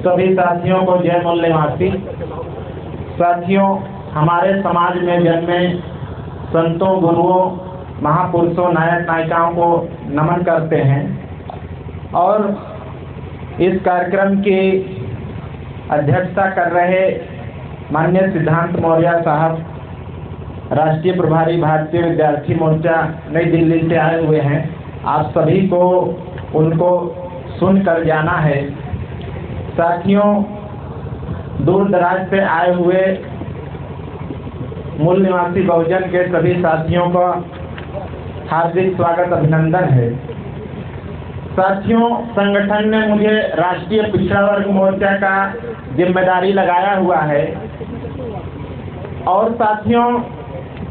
सभी साथियों को जय मूल्य निवासी। साथियों, हमारे समाज में जन्मे संतों, गुरुओं, महापुरुषों, नायक नायिकाओं को नमन करते हैं और इस कार्यक्रम की अध्यक्षता कर रहे माननीय सिद्धांत मौर्य साहब, राष्ट्रीय प्रभारी भारतीय विद्यार्थी मोर्चा नई दिल्ली से आए हुए हैं। आप सभी को उनको सुनकर जाना है। साथियों, दूर दराज से आए हुए मूल निवासी बहुजन के सभी साथियों का हार्दिक स्वागत, अभिनंदन है। साथियों, संगठन ने मुझे राष्ट्रीय पिछड़ा वर्ग मोर्चा का जिम्मेदारी लगाया हुआ है और साथियों,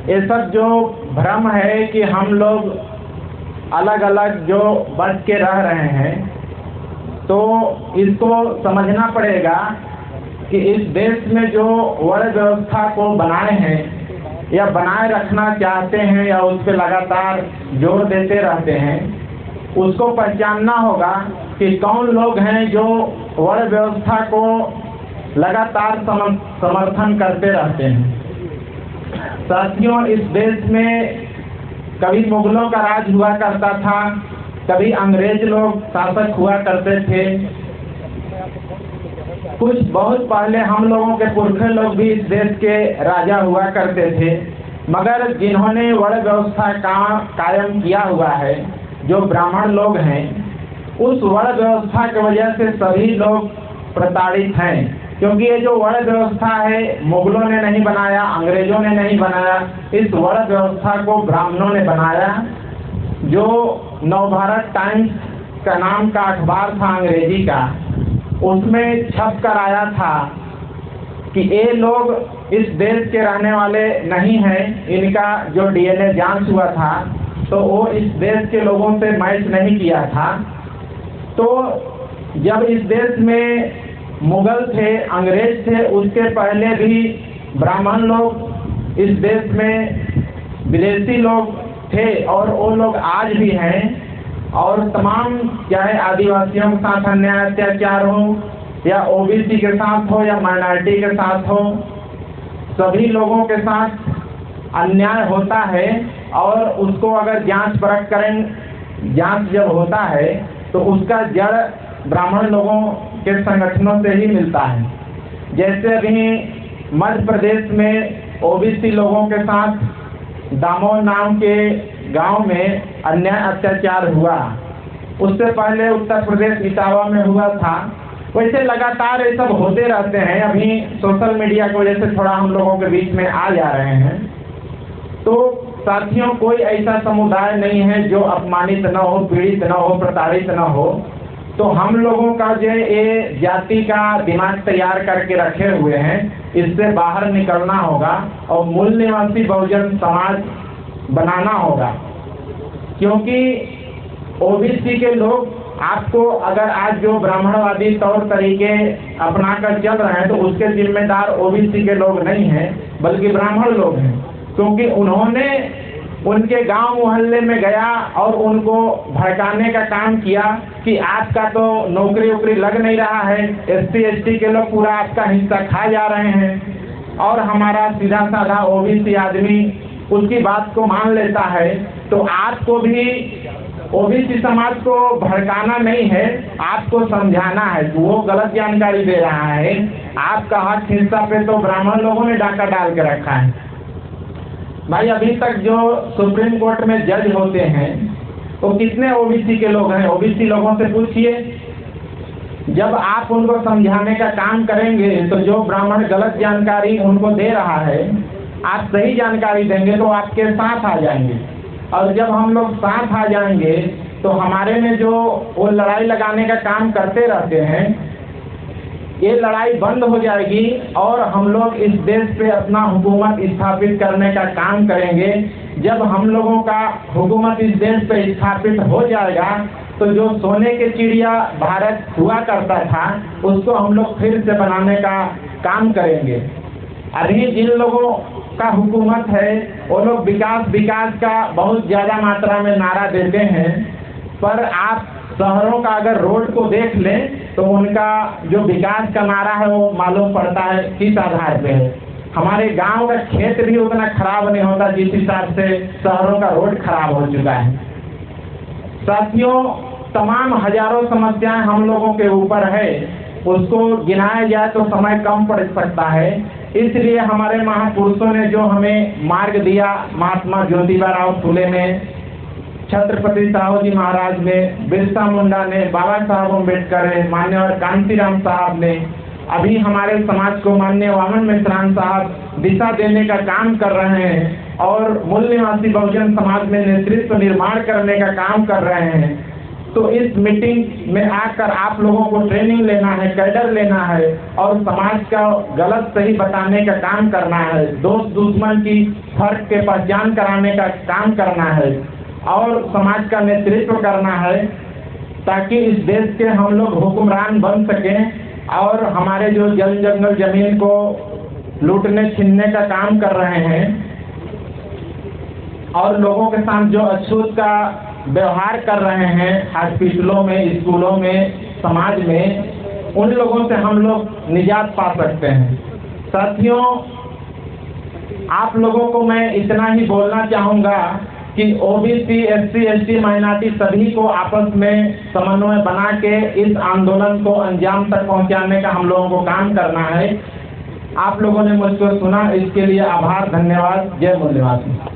ये सब जो भ्रम है कि हम लोग अलग अलग जो बच के रह रहे हैं, तो इसको समझना पड़ेगा कि इस देश में जो वर्ण व्यवस्था को बनाए हैं या बनाए रखना चाहते हैं या उस पर लगातार जोर देते रहते हैं, उसको पहचानना होगा कि कौन लोग हैं जो वर्ण व्यवस्था को लगातार समर्थन करते रहते हैं। साथियों, इस देश में कभी मुगलों का राज हुआ करता था, कभी अंग्रेज लोग शासक हुआ करते थे। कुछ बहुत पहले हम लोगों के पुरखे लोग भी इस देश के राजा हुआ करते थे, मगर जिन्होंने वर्ण व्यवस्था का कायम किया हुआ है, जो ब्राह्मण लोग हैं, उस वर्ण व्यवस्था की वजह से सभी लोग प्रताड़ित हैं। क्योंकि ये जो वर्ण व्यवस्था है, मुगलों ने नहीं बनाया, अंग्रेजों ने नहीं बनाया, इस वर्ण व्यवस्था को ब्राह्मणों ने बनाया। जो नवभारत टाइम्स का नाम का अखबार था अंग्रेजी का, उसमें छप कर आया था कि ये लोग इस देश के रहने वाले नहीं हैं, इनका जो DNA जांच हुआ था तो वो इस देश के लोगों से मैच नहीं किया था। तो जब इस देश में मुगल थे, अंग्रेज थे, उसके पहले भी ब्राह्मण लोग इस देश में विदेशी लोग थे और वो लोग आज भी हैं। और तमाम, चाहे आदिवासियों के साथ अन्याय अत्याचार हो या OBC के साथ हो या माइनॉरिटी के साथ हो, सभी लोगों के साथ अन्याय होता है और उसको अगर जांच परख करें, जांच जब होता है तो उसका जड़ ब्राह्मण लोगों के संगठनों से ही मिलता है। जैसे अभी मध्य प्रदेश में OBC लोगों के साथ दामोह नाम के गांव में अन्याय अत्याचार हुआ, उससे पहले उत्तर प्रदेश इटावा में हुआ था। वैसे लगातार ये सब होते रहते हैं। अभी सोशल मीडिया की वजह से थोड़ा हम लोगों के बीच में आ जा रहे हैं। तो साथियों, कोई ऐसा समुदाय नहीं है जो अपमानित न हो, पीड़ित न हो, प्रताड़ित न हो। तो हम लोगों का जो ये जाति का दिमाग तैयार करके रखे हुए हैं, इससे बाहर निकलना होगा और मूल निवासी बहुजन समाज बनाना होगा। क्योंकि OBC के लोग आपको, अगर आज जो ब्राह्मणवादी तौर तरीके अपना कर चल रहे हैं, तो उसके जिम्मेदार OBC के लोग नहीं हैं, बल्कि ब्राह्मण लोग हैं। क्योंकि उन्होंने उनके गांव मोहल्ले में गया और उनको भड़काने का काम किया कि आपका तो नौकरी वोकरी लग नहीं रहा है, SC ST के लोग पूरा आपका हिस्सा खा जा रहे हैं और हमारा सीधा साधा OBC आदमी उसकी बात को मान लेता है। तो आपको भी OBC समाज को भड़काना नहीं है, आपको समझाना है। वो गलत जानकारी दे रहा है, आपका हक हिस्सा पे तो ब्राह्मण लोगों ने डाका डाल के रखा है। भाई, अभी तक जो सुप्रीम कोर्ट में जज होते हैं वो कितने OBC के लोग हैं? OBC लोगों से पूछिए। जब आप उनको समझाने का काम करेंगे तो जो ब्राह्मण गलत जानकारी उनको दे रहा है, आप सही जानकारी देंगे तो आपके साथ आ जाएंगे। और जब हम लोग साथ आ जाएंगे तो हमारे में जो वो लड़ाई लगाने का काम करते रहते हैं, ये लड़ाई बंद हो जाएगी और हम लोग इस देश पे अपना हुकूमत स्थापित करने का काम करेंगे। जब हम लोगों का हुकूमत इस देश पे स्थापित हो जाएगा तो जो सोने के चिड़िया भारत हुआ करता था, उसको हम लोग फिर से बनाने का काम करेंगे। अभी जिन लोगों का हुकूमत है, वो लोग विकास विकास का बहुत ज़्यादा मात्रा में नारा देते हैं, पर आप शहरों का अगर रोड को देख लें तो उनका जो विकास का नारा है वो मालूम पड़ता है किस आधार पे है। हमारे गांव का क्षेत्र भी उतना खराब नहीं होता जिस हिसाब से शहरों का रोड खराब हो चुका है। साथियों, तमाम हजारों समस्याएं हम लोगों के ऊपर है, उसको गिनाया जाए तो समय कम पड़ सकता है। इसलिए हमारे महापुरुषों ने जो हमें मार्ग दिया, महात्मा ज्योतिबा राव फुले ने, छत्रपति साहू जी महाराज ने, बिरसा मुंडा ने, बाबा साहब अम्बेडकर ने, मान्यवर कांशीराम साहब ने, अभी हमारे समाज को माननीय वामन मिश्रान साहब दिशा देने का काम कर रहे हैं और मूल निवासी बहुजन समाज में नेतृत्व निर्माण करने का काम कर रहे हैं। तो इस मीटिंग में आकर आप लोगों को ट्रेनिंग लेना है, कैडर लेना है और समाज का गलत सही बताने का काम करना है, दोस्त दुश्मन की फर्क के पहचान कराने का काम करना है और समाज का नेतृत्व करना है, ताकि इस देश के हम लोग हुक्मरान बन सकें और हमारे जो जल जंगल जमीन को लूटने छीनने का काम कर रहे हैं और लोगों के साथ जो अछूत का व्यवहार कर रहे हैं हॉस्पिटलों में, स्कूलों में, समाज में, उन लोगों से हम लोग निजात पा सकते हैं। साथियों, आप लोगों को मैं इतना ही बोलना चाहूँगा कि ओबीसी, एससी, एसटी, माइनॉरिटी सभी को आपस में समन्वय बना के इस आंदोलन को अंजाम तक पहुंचाने का हम लोगों को काम करना है। आप लोगों ने मुझको सुना, इसके लिए आभार, धन्यवाद। जय मूल निवासी।